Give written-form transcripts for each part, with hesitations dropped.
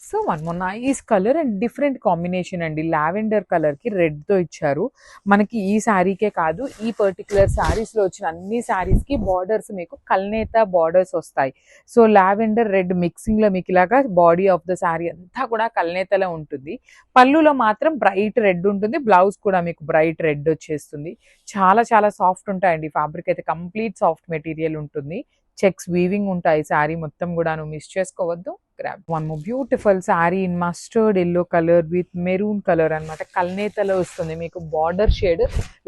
So one more nice colour and different combination అండి. Lavender colour కి red తో ఇచ్చారు. మనకి ఈ శారీకే కాదు, ఈ పర్టికులర్ శారీస్ లో వచ్చిన అన్ని శారీస్ కి బార్డర్స్ మీకు కల్నేత బార్డర్స్ వస్తాయి. సో లావెండర్ రెడ్ మిక్సింగ్ లో మీకు ఇలాగా బాడీ ఆఫ్ ద శారీ అంతా కూడా కల్నేతలో ఉంటుంది. పళ్ళులో మాత్రం బ్రైట్ రెడ్ ఉంటుంది. బ్లౌజ్ కూడా మీకు బ్రైట్ రెడ్ వచ్చేస్తుంది. చాలా చాలా సాఫ్ట్ ఉంటాయండి. ఫ్యాబ్రిక్ అయితే కంప్లీట్ సాఫ్ట్ మెటీరియల్ ఉంటుంది. చెక్స్ వీవింగ్ ఉంటాయి. శారీ మొత్తం కూడా మిస్ చేసుకోవద్దు. Grab one more beautiful sari in mustard yellow colour with maroon colour అనమాట. కల్నేతలో వస్తుంది. మీకు బార్డర్ షేడ్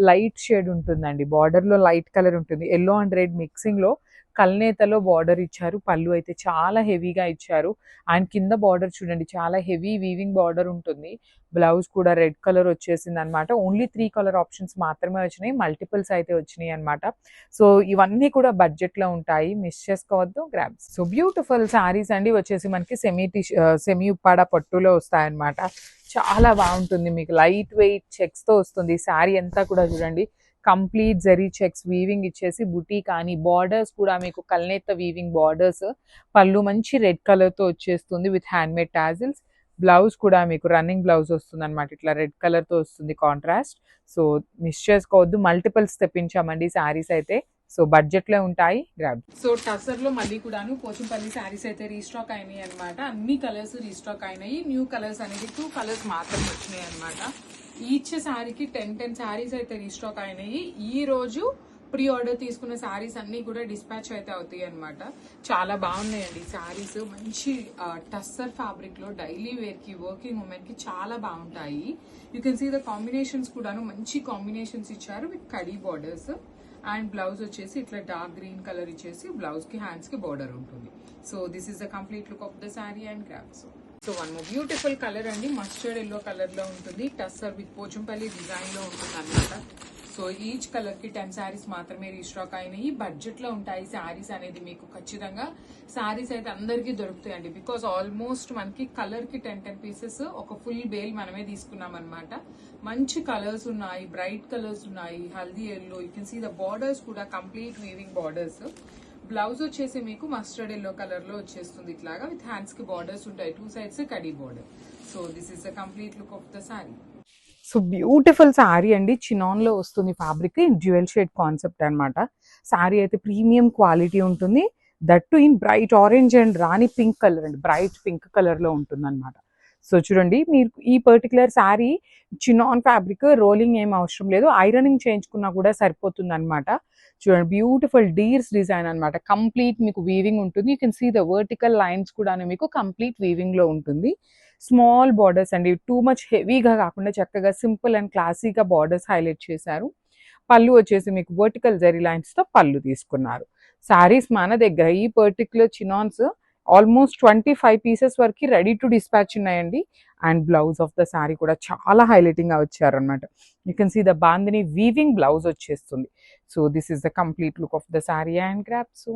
లైట్ షేడ్ ఉంటుందండి. బార్డర్ లో లైట్ కలర్ ఉంటుంది. ఎల్లో అండ్ రెడ్ మిక్సింగ్ లో కల్నేతలో బార్డర్ ఇచ్చారు. పళ్ళు అయితే చాలా హెవీగా ఇచ్చారు. అండ్ కింద బార్డర్ చూడండి, చాలా హెవీ వీవింగ్ బార్డర్ ఉంటుంది. బ్లౌజ్ కూడా రెడ్ కలర్ వచ్చేసింది అనమాట. ఓన్లీ 3 కలర్ ఆప్షన్స్ మాత్రమే వచ్చినాయి. మల్టిపుల్స్ అయితే వచ్చినాయి అనమాట. సో ఇవన్నీ కూడా బడ్జెట్ లో ఉంటాయి. మిస్ చేసుకోవద్దు. గ్రాబ్స్. సో బ్యూటిఫుల్ శారీస్ అండి. వచ్చేసి మనకి సెమీ ఉప్పాడ పట్టులో వస్తాయన్నమాట. చాలా బాగుంటుంది. మీకు లైట్ వెయిట్ చెక్స్ తో వస్తుంది. శారీ అంతా కూడా చూడండి కంప్లీట్ జరీ చెక్స్ వీవింగ్ ఇచ్చేసి బుటీ కానీ బార్డర్స్ కూడా మీకు కల్నేత వీవింగ్ బార్డర్స్. పళ్ళు మంచి రెడ్ కలర్ తో వచ్చేస్తుంది with hand made tassels. Blouse కూడా మీకు రన్నింగ్ బ్లౌజ్ వస్తుంది అనమాట. ఇట్లా రెడ్ కలర్ తో వస్తుంది కాంట్రాస్ట్. సో మిస్ చేసుకోవద్దు. మల్టిపుల్స్ తెప్పించామండి శారీస్ అయితే. సో బడ్జెట్ లో ఉంటాయి. గ్రాబ్. సో టసర్ లో మళ్ళీ కూడాను పోచంపల్లి శారీస్ అయితే రీస్టాక్ అయినాయి అనమాట. అన్ని కలర్స్ రీస్టాక్ అయినాయి. న్యూ కలర్స్ అనేది 2 కలర్స్ మాత్రమే వచ్చినాయి అనమాట. ఈచ్ శారీకి 10 శారీస్ అయితే రీస్టాక్ అయినాయి. ఈ రోజు ప్రీ ఆర్డర్ తీసుకున్న శారీస్ అన్ని కూడా డిస్పాచ్ అయితే అవుతాయి అనమాట. చాలా బాగున్నాయండి శారీస్. మంచి టస్సర్ ఫ్యాబ్రిక్ లో డైలీ వేర్ కి వర్కింగ్ ఉమెన్ కి చాలా బాగుంటాయి. You can see the combinations కూడాను మంచి కాంబినేషన్స్ ఇచ్చారు విత్ కడీ బార్డర్స్. అండ్ బ్లౌజ్ వచ్చేసి ఇట్లా డార్క్ గ్రీన్ కలర్ ఇచ్చేసి బ్లౌజ్ కి హ్యాండ్స్ కి బార్డర్ ఉంటుంది. So this is the complete look of the sari and grabs. So one more beautiful colour అండి. మస్టర్డ్ ఎల్లో కలర్ లో ఉంటుంది. టస్సర్ విత్ పోచంపల్లి డిజైన్ లో ఉంటుంది అనమాట. సో ఈచ్ కలర్ కి 10 శారీస్ మాత్రమే రీస్టాక్ అయినాయి. బడ్జెట్ లో ఉంటాయి శారీస్ అనేది. మీకు ఖచ్చితంగా శారీస్ అయితే అందరికీ దొరుకుతాయండి. బికాస్ ఆల్మోస్ట్ మనకి కలర్ కి 10 పీసెస్ ఒక ఫుల్ బేల్ మనమే తీసుకున్నాం అనమాట. మంచి కలర్స్ ఉన్నాయి, బ్రైట్ కలర్స్ ఉన్నాయి. Haldi yellow, you can see the borders కూడా కంప్లీట్ వీవింగ్ బార్డర్స్. బ్లౌజ్ వచ్చేసి మీకు మస్టర్డ్ ఎల్లో కలర్ లో వచ్చేస్తుంది. ఇట్లాగా విత్ హ్యాండ్స్ కి బార్డర్స్ ఉంటాయి. 2 sides khadi border. So this is the complete look of the sari. So beautiful sari అండి. చినాన్ లో వస్తుంది fabric. In dual shade concept అనమాట. శారీ అయితే ప్రీమియం క్వాలిటీ ఉంటుంది. That to in bright orange and Rani pink colour అండి. Bright pink colour లో ఉంటుంది అనమాట. సో చూడండి, మీరు ఈ particular sari chinon fabric, rolling ఏం అవసరం లేదు. ఐరనింగ్ చేయించుకున్నా కూడా సరిపోతుంది అనమాట. చూడండి, బ్యూటిఫుల్ డీర్స్ డిజైన్ అనమాట. కంప్లీట్ మీకు వీవింగ్ ఉంటుంది. You can see the vertical lines కూడా మీకు కంప్లీట్ వీవింగ్ లో ఉంటుంది. స్మాల్ బార్డర్స్ అండి. టూ మచ్ హెవీగా కాకుండా చక్కగా సింపుల్ అండ్ క్లాసీగా బార్డర్స్ హైలైట్ చేశారు. పళ్ళు వచ్చేసి మీకు వర్టికల్ జరీ లైన్స్ తో పళ్ళు తీసుకున్నారు. శారీస్ మన దగ్గర ఈ పర్టికులర్ చినాన్స్ ఆల్మోస్ట్ 25 పీసెస్ వరకు రెడీ టు డిస్పాచ్ ఉన్నాయండి. And blouse of the sari కూడా చాలా హైలైటింగ్ గా వచ్చారనమాట. You can see the bandhani weaving blouse వచ్చేస్తుంది. So this is the complete look of the sari and గ్రాప్. సో